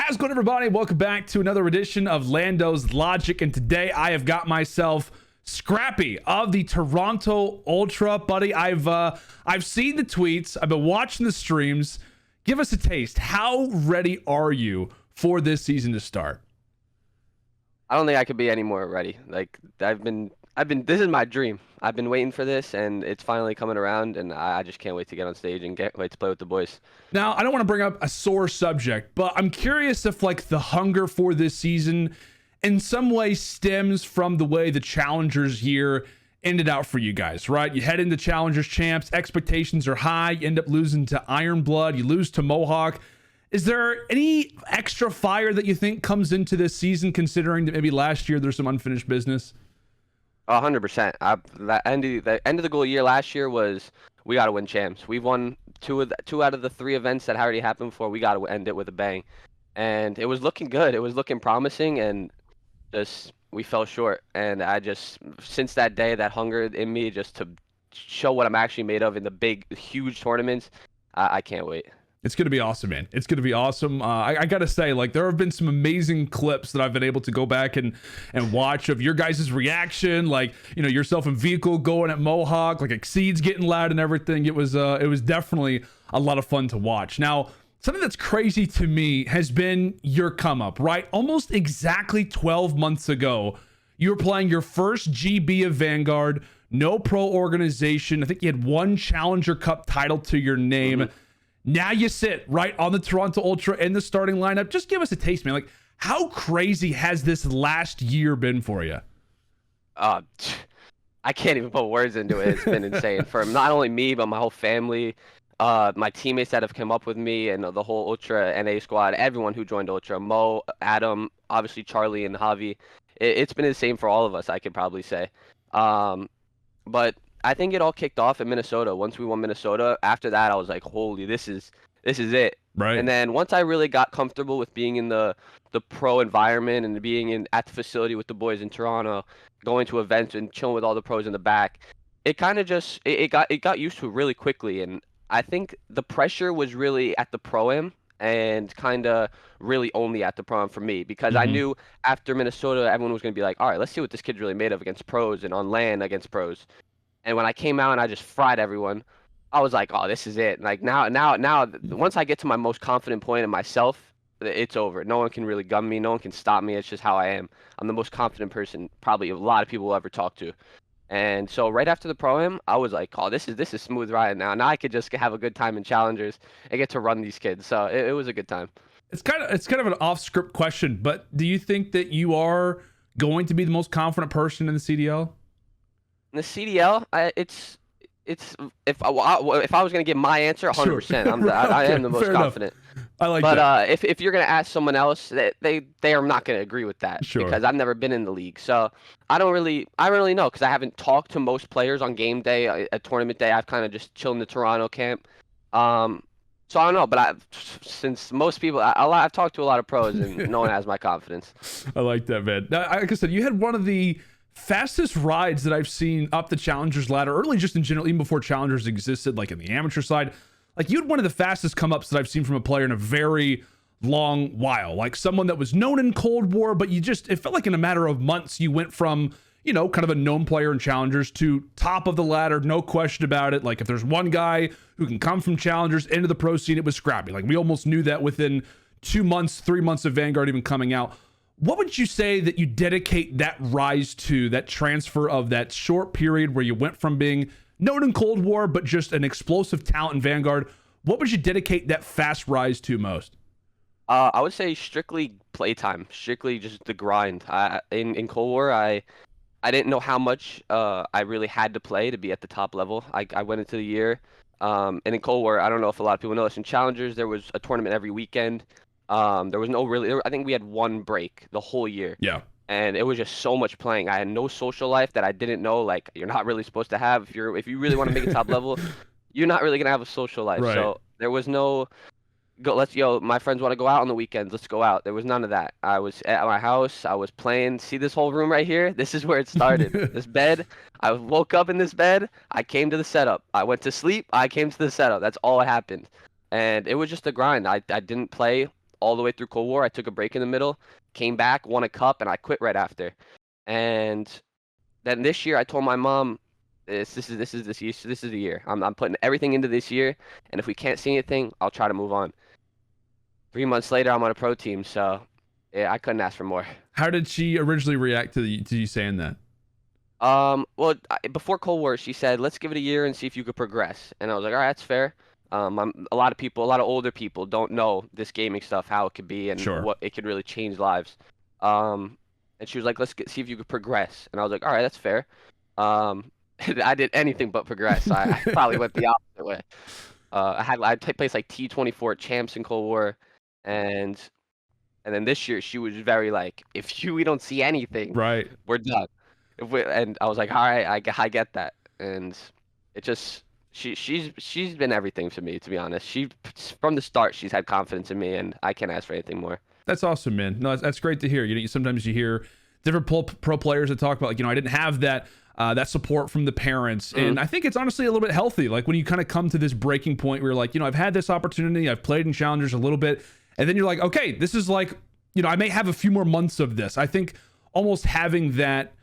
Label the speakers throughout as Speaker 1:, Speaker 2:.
Speaker 1: How's it going, everybody? Welcome back to another edition of LandO's Logic, and today I have got myself Scrappy of the Toronto Ultra. Buddy, I've seen the tweets, I've been watching the streams. Give us a taste. How ready are you for this season to start?
Speaker 2: I don't think I could be any more ready. Like I've been this is my dream. I've been waiting for this and it's finally coming around, and I just can't wait to get on stage and wait to play with the boys.
Speaker 1: Now, I don't want to bring up a sore subject, but I'm curious if like the hunger for this season in some way stems from the way the Challengers year ended out for you guys, right? You head into Challengers champs, expectations are high, you end up losing to Iron Blood, you lose to Mohawk. Is there any extra fire that you think comes into this season, considering that maybe last year there's some unfinished business?
Speaker 2: 100%. The end of the goal year last year was we got to win champs. We've won two out of the three events that already happened before. We got to end it with a bang, and it was looking good. It was looking promising, and just we fell short. And I just, since that day, that hunger in me just to show what I'm actually made of in the big, huge tournaments. I can't wait.
Speaker 1: It's going to be awesome, man. It's going to be awesome. I got to say, like, there have been some amazing clips that I've been able to go back and watch of your guys' reaction. Like, you know, yourself and VIKUL going at Mohawk, like Exceeds getting loud and everything. It was definitely a lot of fun to watch. Now, something that's crazy to me has been your come up, right? Almost exactly 12 months ago, you were playing your first GB of Vanguard, no pro organization. I think you had one Challenger Cup title to your name. Mm-hmm. Now you sit right on the Toronto Ultra in the starting lineup. Just give us a taste, man. Like, how crazy has this last year been for you?
Speaker 2: I can't even put words into it. It's been insane for not only me, but my whole family, my teammates that have come up with me, and the whole Ultra NA squad, everyone who joined Ultra, Mo, Adam, obviously Charlie and Javi. It's been the same for all of us, I could probably say. But I think it all kicked off in Minnesota. Once we won Minnesota, after that I was like, holy, this is it.
Speaker 1: Right.
Speaker 2: And then once I really got comfortable with being in the pro environment and being at the facility with the boys in Toronto, going to events and chilling with all the pros in the back, it kind of just it got used to really quickly. And I think the pressure was really at the pro-am and kind of really only at the pro-am for me, because I knew after Minnesota everyone was going to be like, all right, let's see what this kid's really made of against pros and on LAN against pros. And when I came out and I just fried everyone, I was like, oh, this is it. Like now, once I get to my most confident point in myself, it's over. No one can really gun me. No one can stop me. It's just how I am. I'm the most confident person probably a lot of people will ever talk to. And so right after the pro-am, I was like, oh, this is smooth riding now. Now I could just have a good time in Challengers and get to run these kids. So it was a good time. It's kind
Speaker 1: of an off-script question, but do you think that you are going to be the most confident person in the CDL?
Speaker 2: In the CDL, it's if I was gonna give my answer, 100%. Sure. I am the most confident.
Speaker 1: I like
Speaker 2: that.
Speaker 1: But
Speaker 2: if you're gonna ask someone else, they are not gonna agree with that.
Speaker 1: Sure.
Speaker 2: Because I've never been in the league, so I don't really know, because I haven't talked to most players on game day, at tournament day. I've kind of just chilled in the Toronto camp. So I don't know, but since most people, I've talked to a lot of pros, and no one has my confidence.
Speaker 1: I like that, man. Now, like I said, you had one of the fastest rides that I've seen up the Challengers ladder, early just in general, even before Challengers existed, like in the amateur side. Like, you had one of the fastest come-ups that I've seen from a player in a very long while. Like, someone that was known in Cold War, but it felt like in a matter of months, you went from, you know, kind of a known player in Challengers to top of the ladder, no question about it. Like, if there's one guy who can come from Challengers into the pro scene, it was Scrappy. Like, we almost knew that within 2 months, 3 months of Vanguard even coming out. What would you say that you dedicate that rise to, that transfer of that short period where you went from being known in Cold War, but just an explosive talent in Vanguard? What would you dedicate that fast rise to most?
Speaker 2: I would say strictly playtime, strictly just the grind. In Cold War, I didn't know how much I really had to play to be at the top level. I went into the year, and in Cold War, I don't know if a lot of people know this, in Challengers, there was a tournament every weekend. There was no really, I think we had one break the whole year.
Speaker 1: Yeah.
Speaker 2: And it was just so much playing. I had no social life that I didn't know, like, you're not really supposed to have. If you really want to make it top level, you're not really going to have a social life.
Speaker 1: Right.
Speaker 2: So there was no, my friends want to go out on the weekends, let's go out. There was none of that. I was at my house, I was playing. See this whole room right here? This is where it started. This bed, I woke up in this bed, I came to the setup. I went to sleep, I came to the setup. That's all that happened. And it was just a grind. I didn't play all the way through Cold War. I took a break in the middle, came back, won a cup, and I quit right after. And then this year, I told my mom, this is the year. I'm putting everything into this year, and if we can't see anything, I'll try to move on. 3 months later, I'm on a pro team, so yeah, I couldn't ask for more.
Speaker 1: How did she originally react to you saying that?
Speaker 2: Well, before Cold War, she said, "Let's give it a year and see if you could progress." And I was like, "All right, that's fair." A lot of older people don't know this gaming stuff, how it could be, and
Speaker 1: Sure.
Speaker 2: what it could really change lives. And she was like, see if you could progress. And I was like, "All right, that's fair." I did anything but progress. I probably went the opposite way. I took place like T24 at Champs in Cold War, and then this year she was very like, "If we don't see anything,
Speaker 1: Right.
Speaker 2: we're done." And I was like, all right, I get that. And it just, she's been everything to me, to be honest. From the start, she's had confidence in me, and I can't ask for anything more.
Speaker 1: That's awesome, man. No, that's great to hear. You know, sometimes you hear different pro players that talk about, like, I didn't have that support from the parents. And I think it's honestly a little bit healthy. Like when you kind of come to this breaking point where you're like, I've had this opportunity, I've played in challengers a little bit, and then you're like, okay, this is like, I may have a few more months of this. I think almost having that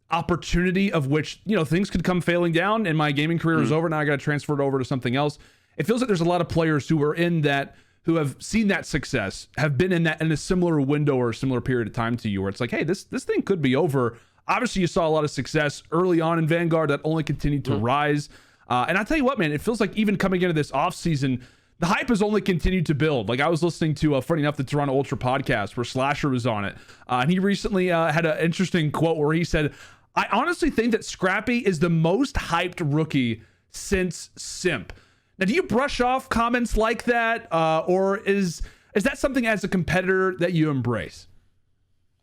Speaker 1: opportunity of which, things could come failing down and my gaming career is over. Now I got to transfer it over to something else. It feels like there's a lot of players who are in that, who have seen that success, have been in a similar window or a similar period of time to you, where it's like, hey, this thing could be over. Obviously you saw a lot of success early on in Vanguard that only continued to rise. And I tell you what, man, it feels like even coming into this off season, the hype has only continued to build. Like I was listening to, funny enough, the Toronto Ultra podcast where Slasher was on it. And he recently had an interesting quote where he said, "I honestly think that Scrappy is the most hyped rookie since Simp." Now, do you brush off comments like that? Or is that something as a competitor that you embrace?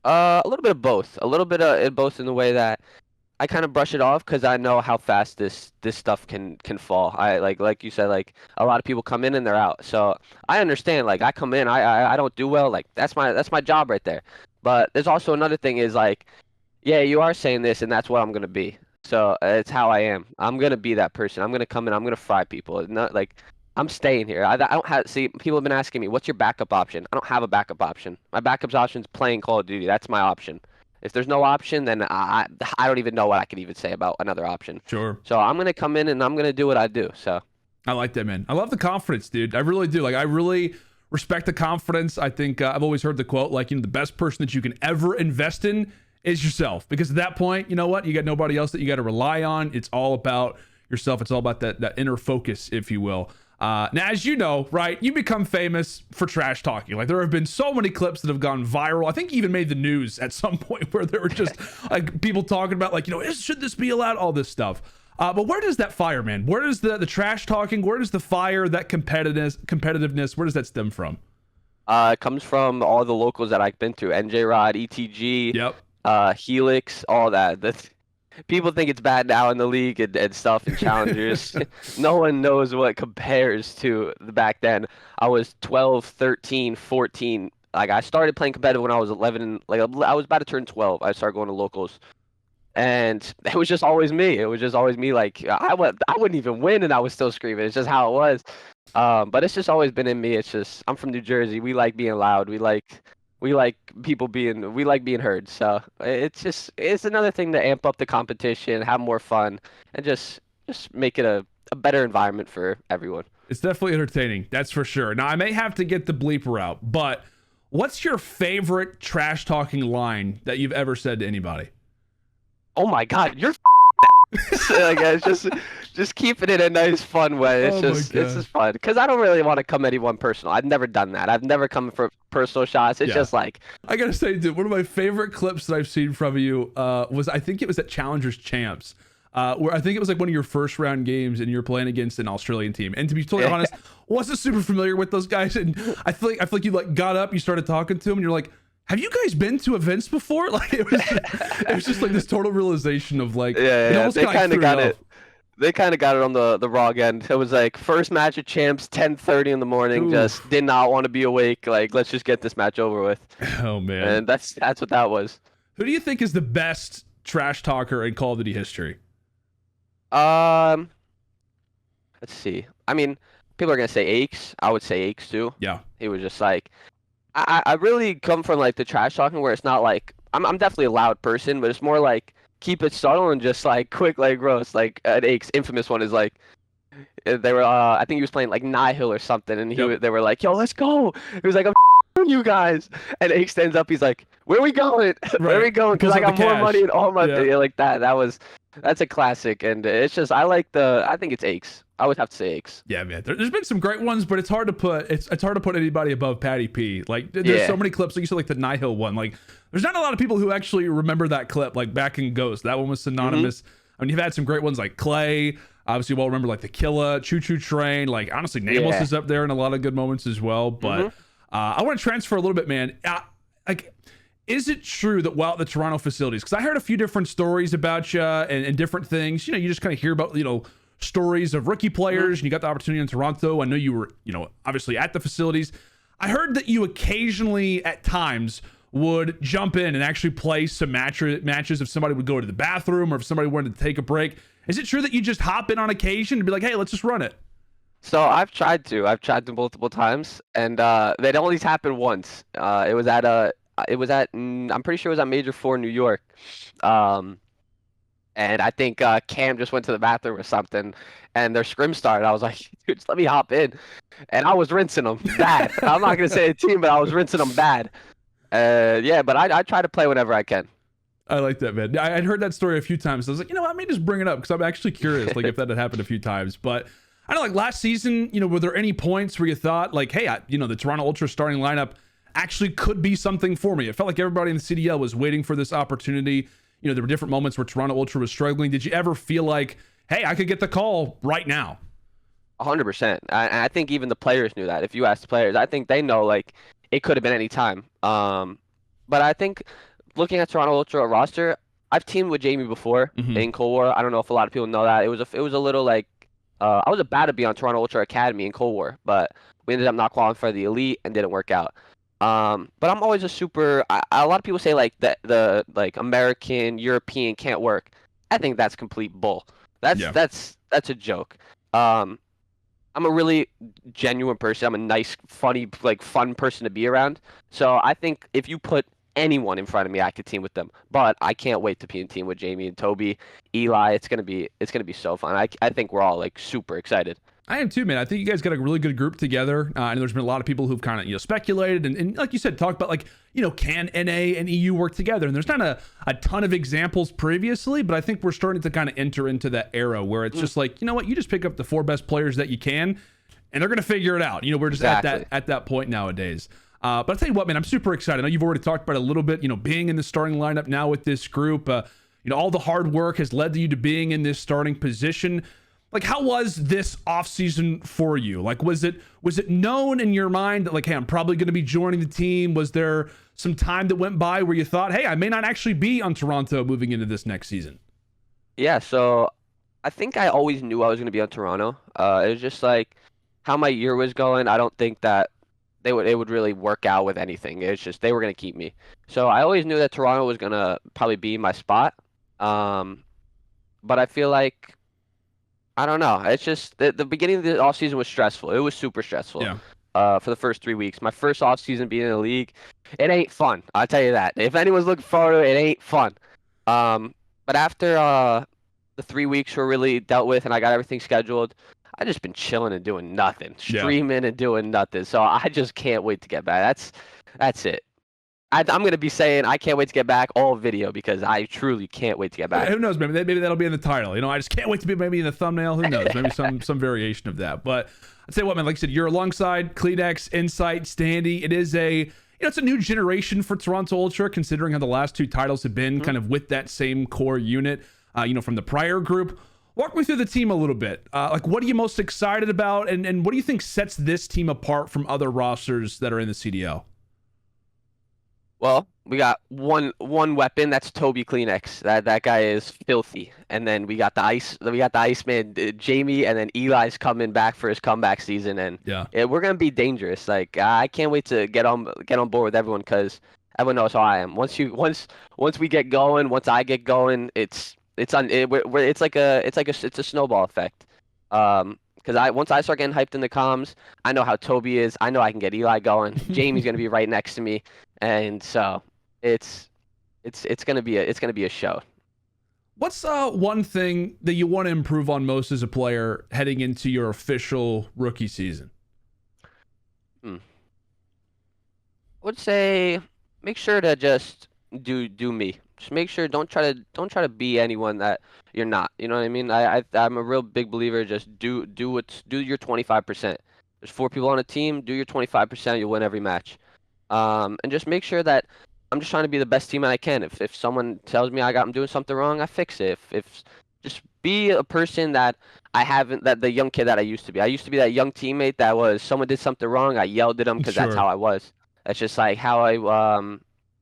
Speaker 2: A little bit of both. A little bit of both in the way that I kind of brush it off because I know how fast this stuff can fall. I like you said, like a lot of people come in and they're out. So I understand. Like I come in, I don't do well. Like that's my job right there. But there's also another thing is like, yeah, you are saying this, and that's what I'm gonna be. So it's how I am. I'm gonna be that person. I'm gonna come in. I'm gonna fry people. It's not like I'm staying here. I don't have. See, people have been asking me, "What's your backup option?" I don't have a backup option. My backup option is playing Call of Duty. That's my option. If there's no option, then I don't even know what I could even say about another option.
Speaker 1: Sure.
Speaker 2: So I'm gonna come in and I'm gonna do what I do. So
Speaker 1: I like that, man. I love the confidence, dude. I really do. Like I really respect the confidence. I think I've always heard the quote, like, the best person that you can ever invest in is yourself, because at that point, you know what, you got nobody else that you got to rely on. It's all about yourself. It's all about that inner focus, if you will. Now, as you know, right, you become famous for trash talking. Like there have been so many clips that have gone viral. I think even made the news at some point where there were just like people talking about like, should this be allowed, all this stuff. But where does that fire, man? Where does the trash talking, where does the fire, that competitiveness, where does that stem from?
Speaker 2: It comes from all the locals that I've been to, NJ Rod, ETG.
Speaker 1: Yep.
Speaker 2: Helix, all that. People think it's bad now in the league and stuff and challengers. No one knows what compares to the back then. I was 12, 13, 14. Like I started playing competitive when I was 11. Like I was about to turn 12. I started going to locals, and it was just always me. It was just always me. Like I wouldn't even win, and I was still screaming. It's just how it was. But it's just always been in me. It's just I'm from New Jersey. We like being loud. We like being heard. So it's another thing to amp up the competition, have more fun, and just make it a better environment for everyone.
Speaker 1: It's definitely entertaining, that's for sure. Now I may have to get the bleeper out, but what's your favorite trash talking line that you've ever said to anybody?
Speaker 2: Oh my God, you're like it's just keeping it a nice fun way. It's just fun because I don't really want to come at anyone personal. I've never done that. I've never come for personal shots. It's just like,
Speaker 1: I gotta say, dude, one of my favorite clips that I've seen from you was, I think it was at Challengers Champs, where I think it was like one of your first round games and you're playing against an Australian team. And to be totally honest, wasn't super familiar with those guys. And I feel like you like got up, you started talking to them, and you're like, have you guys been to events before? Like it was just like this total realization of like,
Speaker 2: yeah. They kind of got it. They kind of got it on the wrong end. It was like first match of champs, 10:30 in the morning. Ooh. Just did not want to be awake. Like let's just get this match over with.
Speaker 1: Oh man.
Speaker 2: And that's what that was.
Speaker 1: Who do you think is the best trash talker in Call of Duty history?
Speaker 2: Let's see. I mean, people are gonna say Aches. I would say Aches too.
Speaker 1: Yeah.
Speaker 2: He was just like, I really come from like the trash talking where it's not like I'm definitely a loud person, but it's more like keep it subtle and just like quick like roast. Like an Ake's infamous one is like they were I think he was playing like Nihil or something, and
Speaker 1: Yep.
Speaker 2: they were like, "Yo, let's go." He was like, "I'm you guys," and Ake stands up. He's like, "Where we going? Where we
Speaker 1: Right.
Speaker 2: going? Because
Speaker 1: Pulls
Speaker 2: I
Speaker 1: out the
Speaker 2: got more
Speaker 1: cash.
Speaker 2: money and all my
Speaker 1: Yeah.
Speaker 2: like that." That's a classic, and it's just I think it's Ake's. I would have to say Ake's.
Speaker 1: Yeah, man. There's been some great ones, but it's hard to put it's hard to put anybody above Patty P. Like there's so
Speaker 2: Yeah.
Speaker 1: many clips. Like you said, like the Nihil one. Like there's not a lot of people who actually remember that clip. Like back in Ghost, that one was synonymous. I mean, you've had some great ones like Clay. Obviously, we'll remember like the Killa, Choo Choo Train. Like honestly, Nameless
Speaker 2: Yeah.
Speaker 1: is up there in a lot of good moments as well. But I want to transfer a little bit, man. Like, is it true that while at the Toronto facilities, because I heard a few different stories about you and different things. You know, you just kind of hear about stories of rookie players, and you got the opportunity in Toronto. I know you were obviously at the facilities. I heard that you occasionally at times would jump in and actually play some matches if somebody would go to the bathroom or if somebody wanted to take a break. Is it true that you just hop in on occasion and be like, hey, let's just run it?
Speaker 2: So I've tried to. I've tried to multiple times, and they'd always happen once. I'm pretty sure it was at Major 4 New York. Um, and I think Cam just went to the bathroom or something, and their scrim started. I was like, dude, just let me hop in. And I was rinsing them bad. I'm not gonna say a team, but I was rinsing them bad. Yeah, but I try to play whenever I can.
Speaker 1: I like that, man. I'd heard that story a few times. I was like, I may just bring it up because I'm actually curious, like if that had happened a few times. But I don't know, like last season, were there any points where you thought like, hey, the Toronto Ultra starting lineup actually could be something for me? It felt like everybody in the CDL was waiting for this opportunity. There were different moments where Toronto Ultra was struggling. Did you ever feel like, hey, I could get the call right now?
Speaker 2: 100%. I think even the players knew that. If you ask the players, I think they know like it could have been any time. But I think looking at Toronto Ultra roster, I've teamed with Jamie before in Cold War. I don't know if a lot of people know that. It was a little like I was about to be on Toronto Ultra Academy in Cold War, but we ended up not qualifying for the elite and didn't work out. But I'm always a lot of people say like the like American, European can't work. I think that's complete bull. That's a joke. I'm a really genuine person. I'm a nice, funny, like fun person to be around. So I think if you put anyone in front of me, I could team with them. But I can't wait to be in team with Jamie and Toby, Eli. It's gonna be so fun. I think we're all like super excited.
Speaker 1: I am too, man. I think you guys got a really good group together. And there's been a lot of people who've kind of, speculated and like you said, talked about like, can NA and EU work together? And there's not a ton of examples previously, but I think we're starting to kind of enter into that era where it's just like, you just pick up the 4 best players that you can, and they're going to figure it out. We're just at that point nowadays. But I'll tell you what, man, I'm super excited. I know you've already talked about it a little bit, being in the starting lineup now with this group. All the hard work has led to you to being in this starting position. Like, how was this offseason for you? Like, was it known in your mind that, like, hey, I'm probably going to be joining the team? Was there some time that went by where you thought, hey, I may not actually be on Toronto moving into this next season?
Speaker 2: Yeah, so I think I always knew I was going to be on Toronto. It was just like how my year was going. I don't think that it would really work out with anything. It's just they were going to keep me. So I always knew that Toronto was going to probably be my spot. But I feel like I don't know. It's just the beginning of the offseason was stressful. It was super stressful.
Speaker 1: Yeah.
Speaker 2: For the first 3 weeks. My first offseason being in the league, it ain't fun. I'll tell you that. If anyone's looking forward to it, it ain't fun. But after the 3 weeks were really dealt with and I got everything scheduled, I just been chilling and doing nothing, streaming and doing nothing. So I just can't wait to get back. That's it. I'm going to be saying I can't wait to get back all video because I truly can't wait to get back.
Speaker 1: Who knows? Maybe that'll be in the title. I just can't wait to be maybe in the thumbnail. Who knows? Maybe some variation of that. But I'll tell you what, man, like I said, you're alongside Kleenex, Insight, Standy. It is it's a new generation for Toronto Ultra, considering how the last 2 titles have been kind of with that same core unit, from the prior group. Walk me through the team a little bit. Like, what are you most excited about? And what do you think sets this team apart from other rosters that are in the CDL?
Speaker 2: Well, we got one weapon. That's Toby Kleenex. That guy is filthy. And then we got the Iceman, Jamie, and then Eli's coming back for his comeback season. And we're gonna be dangerous. Like I can't wait to get on board with everyone because everyone knows how I am. Once we get going, once I get going, it's a snowball effect. Because once I start getting hyped in the comms, I know how Toby is. I know I can get Eli going. Jamie's gonna be right next to me, and so it's gonna be a show.
Speaker 1: What's one thing that you want to improve on most as a player heading into your official rookie season?
Speaker 2: I would say make sure to just do me. Just make sure don't try to be anyone that you're not. You know what I mean? I'm a real big believer. Just do your 25%. There's 4 people on a team. Do your 25%. You'll win every match. And just make sure that I'm just trying to be the best teammate I can. If someone tells me I'm doing something wrong, I fix it. If just be a person that that the young kid that I used to be. I used to be that young teammate that was someone did something wrong, I yelled at them because that's how I was. That's just like how I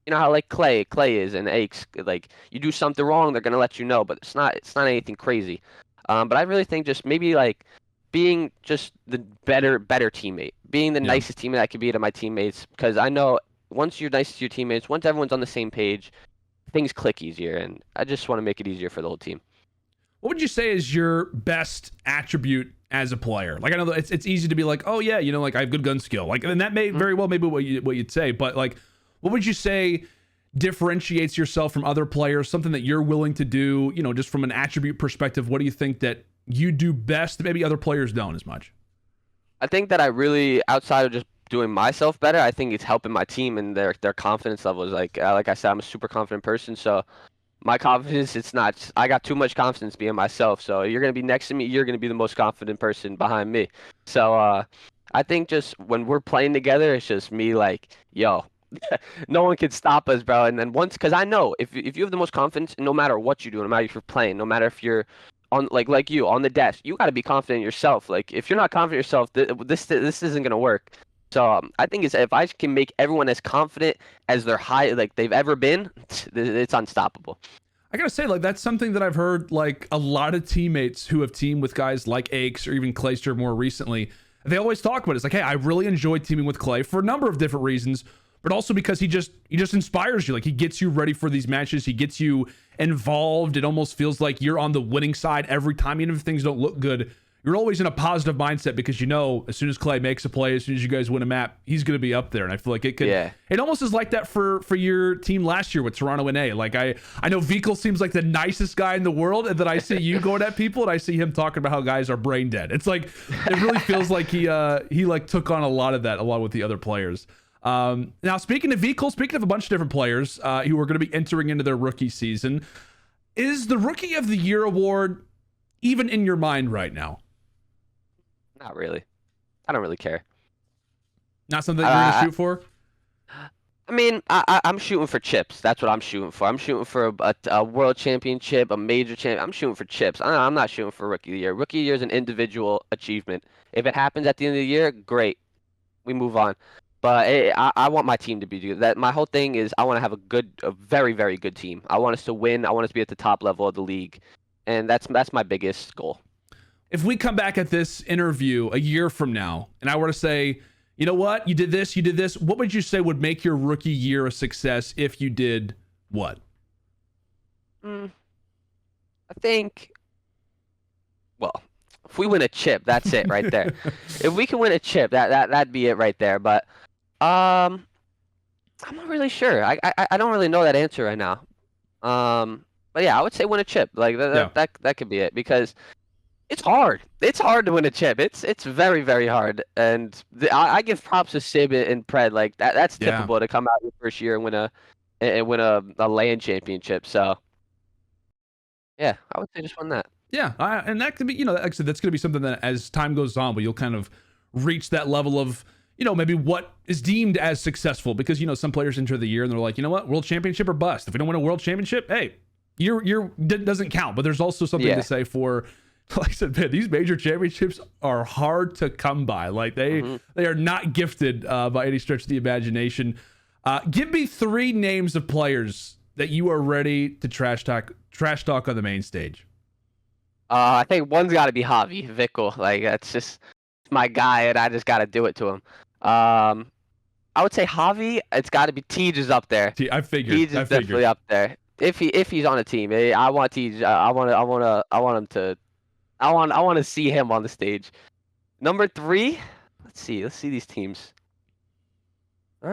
Speaker 2: you know how like Clay is and Aches, like you do something wrong, they're gonna let you know, but it's not anything crazy. But I really think just maybe like being just the better teammate, being the nicest teammate I could be to my teammates, because I know once you're nice to your teammates, once everyone's on the same page, things click easier, and I just want to make it easier for the whole team.
Speaker 1: What would you say is your best attribute as a player? Like I know that it's easy to be like, oh yeah, you know, like I have good gun skill, like, and that may very well maybe what you'd say, but like, what would you say differentiates yourself from other players? Something that you're willing to do, you know, just from an attribute perspective. What do you think that you do best that maybe other players don't as much?
Speaker 2: I think that I really, outside of just doing myself better, I think it's helping my team and their confidence levels. Like I said, I'm a super confident person, so my confidence, it's not, I got too much confidence being myself. So you're going to be next to me, you're going to be the most confident person behind me. So I think just when we're playing together, it's just me like, yo, no one can stop us, bro. And then once, because I know if you have the most confidence, no matter what you do, no matter if you're playing, no matter if you're on like you on the desk, you got to be confident in yourself. Like if you're not confident in yourself, this isn't gonna work. So I think if I can make everyone as confident as they've ever been, it's unstoppable.
Speaker 1: I gotta say, like, that's something that I've heard, like, a lot of teammates who have teamed with guys like Aches or even Clayster more recently, they always talk about it. It's like, hey, I really enjoy teaming with Clay for a number of different reasons, but also because he just inspires you. Like, he gets you ready for these matches. He gets you involved. It almost feels like you're on the winning side every time, even if things don't look good. You're always in a positive mindset because you know as soon as Clay makes a play, as soon as you guys win a map, he's going to be up there. And I feel like it could. Yeah. It almost is like that for your team last year with Toronto NA. Like I know VIKUL seems like the nicest guy in the world, and then I see you going at people, and I see him talking about how guys are brain dead. It's like it really feels like he like took on a lot of that along with the other players. Now speaking of VIKUL, speaking of a bunch of different players who are going to be entering into their rookie season, is the Rookie of the Year award even in your mind right now?
Speaker 2: Not really. I don't really care.
Speaker 1: Not something you're going to shoot for?
Speaker 2: I mean, I'm shooting for chips. That's what I'm shooting for. I'm shooting for a world championship, a major champ. I'm shooting for chips. I'm not shooting for Rookie of the Year. Rookie of the Year is an individual achievement. If it happens at the end of the year, great. We move on. But I want my team to be good. That my whole thing is I want to have a very, very good team. I want us to win. I want us to be at the top level of the league. And that's my biggest goal.
Speaker 1: If we come back at this interview a year from now and I were to say, you know what, you did this, what would you say would make your rookie year a success if you did what?
Speaker 2: I think, well, if we win a chip, that's it right there. If we can win a chip, that'd be it right there. But I'm not really sure. I don't really know that answer right now. But yeah, I would say win a chip. Like that could be it, because it's hard. It's hard to win a chip. It's very, very hard. And I give props to Sib and Pred. Like that's typical to come out your first year and win a LAN championship. So yeah, I would say just win that.
Speaker 1: Yeah, and that could be, you know, like I said, that's going to be something that as time goes on, but you'll kind of reach that level of, you know, maybe what is deemed as successful, because, you know, some players enter the year and they're like, you know what, world championship or bust. If we don't win a world championship, hey, you're doesn't count. But there's also something to say for, like I said, man, these major championships are hard to come by. Like they are not gifted by any stretch of the imagination. Give me 3 names of players that you are ready to trash talk on the main stage.
Speaker 2: I think one's got to be Javi, VIKUL. Like that's just my guy, and I just got to do it to him. I would say Javi. It's got to be Tej is up there.
Speaker 1: I figured.
Speaker 2: Tej is definitely up there. If he's on a team, I want Tej. I want to see him on the stage. Number 3. Let's see these teams. 3.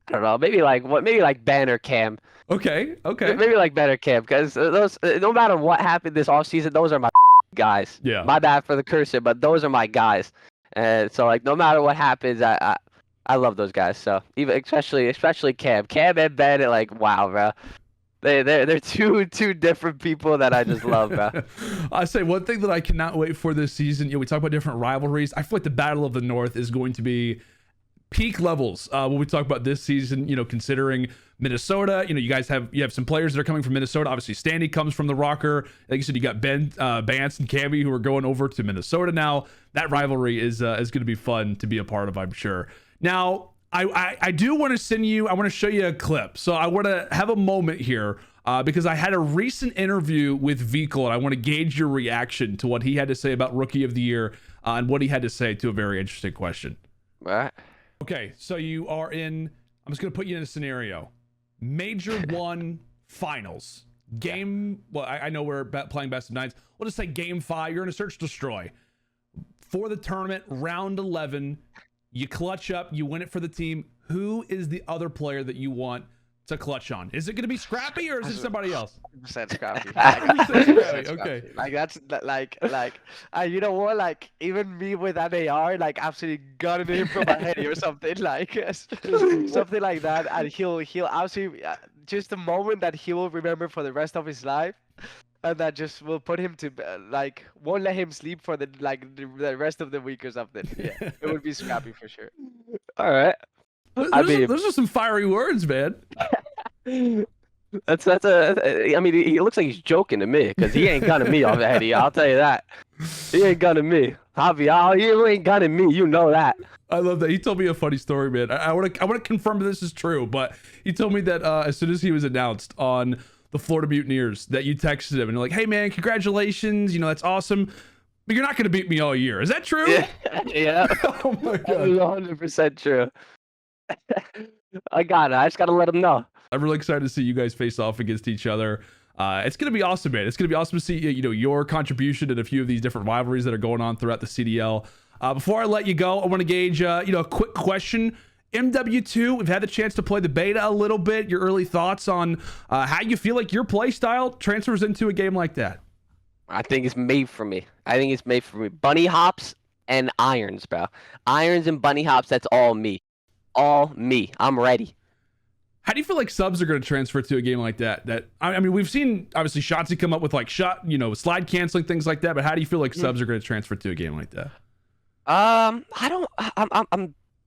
Speaker 2: I don't know. Maybe like what? Maybe like Ben or Cam.
Speaker 1: Okay.
Speaker 2: Maybe like Ben or Cam, because those no matter what happened this offseason, those are my guys.
Speaker 1: Yeah.
Speaker 2: My bad for the cursing, but those are my guys. And so like no matter what happens, I love those guys. So even especially Cam and Ben, like wow, bro. They're two different people that I just love, bro.
Speaker 1: I say one thing that I cannot wait for this season. We talk about different rivalries. I feel like the Battle of the North is going to be peak levels when we talk about this season. Considering Minnesota, you guys have some players that are coming from Minnesota. Obviously, Standy comes from the Rocker. Like you said, you got Ben Bance and Camby who are going over to Minnesota now. That rivalry is going to be fun to be a part of, I'm sure. Now, I do want to send you. I want to show you a clip. So I want to have a moment here because I had a recent interview with VIKUL, and I want to gauge your reaction to what he had to say about Rookie of the Year and what he had to say to a very interesting question.
Speaker 2: All right.
Speaker 1: Okay, so you are in. I'm just going to put you in a scenario. Major 1 finals. Game. Well, I know we're playing best of 9s. We'll just say game 5. You're in a search destroy. For the tournament, round 11. You clutch up, you win it for the team. Who is the other player that you want to clutch on? Is it going to be Scrappy or is it somebody else?
Speaker 3: 100% Scrappy.
Speaker 1: 100% okay.
Speaker 3: Like that's like you know what? Like even me with an AR, like absolutely gunning him from my head or something, like something like that, and he'll absolutely just a moment that he will remember for the rest of his life. And that just will put him to like won't let him sleep for the rest of the week or something. Yeah, it would be Scrappy for sure.
Speaker 2: All right.
Speaker 1: Those are some fiery words, man.
Speaker 2: That's I mean, he looks like he's joking to me because he ain't gunning me off the head. I'll tell you that. He ain't gunning me. Javi, you ain't gunning me. You know that.
Speaker 1: I love that. He told me a funny story, man. I want to confirm this is true, but he told me that as soon as he was announced on the Florida Mutineers, that you texted him and you're like, hey man, congratulations, that's awesome, but you're not going to beat me all year. Is that true?
Speaker 2: Yeah.
Speaker 1: Oh my god,
Speaker 2: 100% true. I just gotta let him know.
Speaker 1: I'm really excited to see you guys face off against each other. It's gonna be awesome, man. It's gonna be awesome to see your contribution in a few of these different rivalries that are going on throughout the CDL. Before I let you go, I want to gauge a quick question. MW2, we've had the chance to play the beta a little bit. Your early thoughts on how you feel like your play style transfers into a game like that?
Speaker 2: I think it's made for me. Bunny hops and irons, bro. Irons and bunny hops, that's all me. All me. I'm ready.
Speaker 1: How do you feel like subs are going to transfer to a game like that? I mean, we've seen obviously Shotzzy come up with like slide canceling, things like that, but how do you feel like subs are going to transfer to a game like that?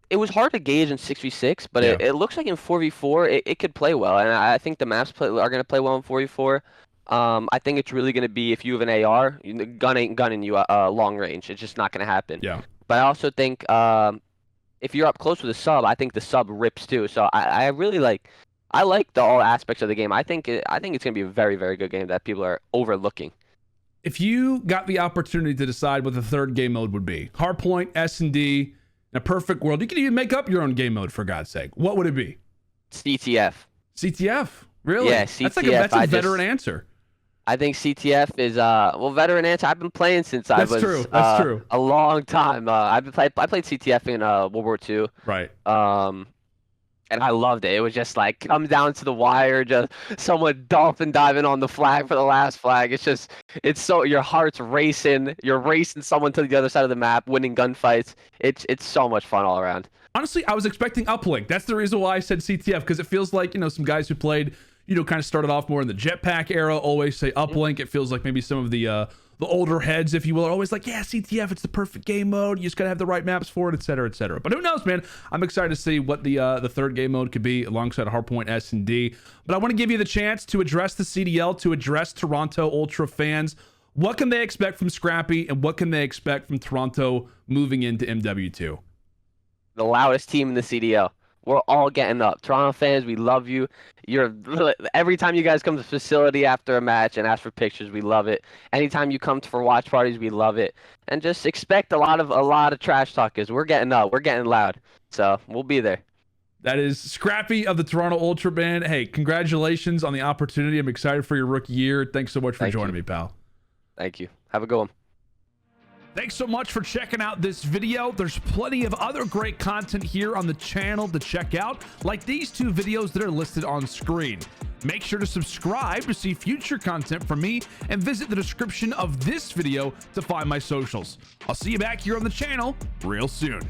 Speaker 2: It was hard to gauge in 6v6, but
Speaker 1: Yeah.
Speaker 2: it looks like in 4v4 it could play well, and I think the maps are going to play well in 4v4. I think it's really going to be if you have an AR, gun ain't gunning you long range. It's just not going to happen.
Speaker 1: Yeah.
Speaker 2: But I also think if you're up close with a sub, I think the sub rips too. So I really like all aspects of the game. I think it's going to be a very, very good game that people are overlooking.
Speaker 1: If you got the opportunity to decide what the third game mode would be, hardpoint, S&D, in a perfect world, you could even make up your own game mode for God's sake. What would it be?
Speaker 2: CTF.
Speaker 1: CTF? Really?
Speaker 2: Yeah, CTF.
Speaker 1: That's a veteran answer.
Speaker 2: I think CTF is veteran answer. I've been playing since I was
Speaker 1: true. That's true.
Speaker 2: A long time. I played CTF in World War II.
Speaker 1: Right.
Speaker 2: And I loved it. It was just like come down to the wire, just someone dolphin diving on the flag for the last flag. It's so your heart's racing. You're racing someone to the other side of the map, winning gunfights. It's so much fun all around. Honestly,
Speaker 1: I was expecting uplink. That's the reason why I said CTF, because it feels like some guys who played kind of started off more in the jetpack era always say uplink. It feels like maybe some of the older heads, if you will, are always like, yeah, CTF, it's the perfect game mode. You just gotta have the right maps for it, etc., etc. But who knows, man? I'm excited to see what the third game mode could be alongside Hardpoint S&D. But I want to give you the chance to address the CDL, to address Toronto Ultra fans. What can they expect from Scrappy, and what can they expect from Toronto moving into MW2?
Speaker 2: The loudest team in the CDL. We're all getting up. Toronto fans, we love you. Every time you guys come to the facility after a match and ask for pictures, we love it. Anytime you come for watch parties, we love it. And just expect a lot of trash talkers. We're getting up. We're getting loud. So we'll be there.
Speaker 1: That is Scrappy of the Toronto Ultra Band. Hey, congratulations on the opportunity. I'm excited for your rookie year. Thanks so much for joining me, pal.
Speaker 2: Thank you. Have a good one.
Speaker 1: Thanks so much for checking out this video. There's plenty of other great content here on the channel to check out, like these 2 videos that are listed on screen. Make sure to subscribe to see future content from me and visit the description of this video to find my socials. I'll see you back here on the channel real soon.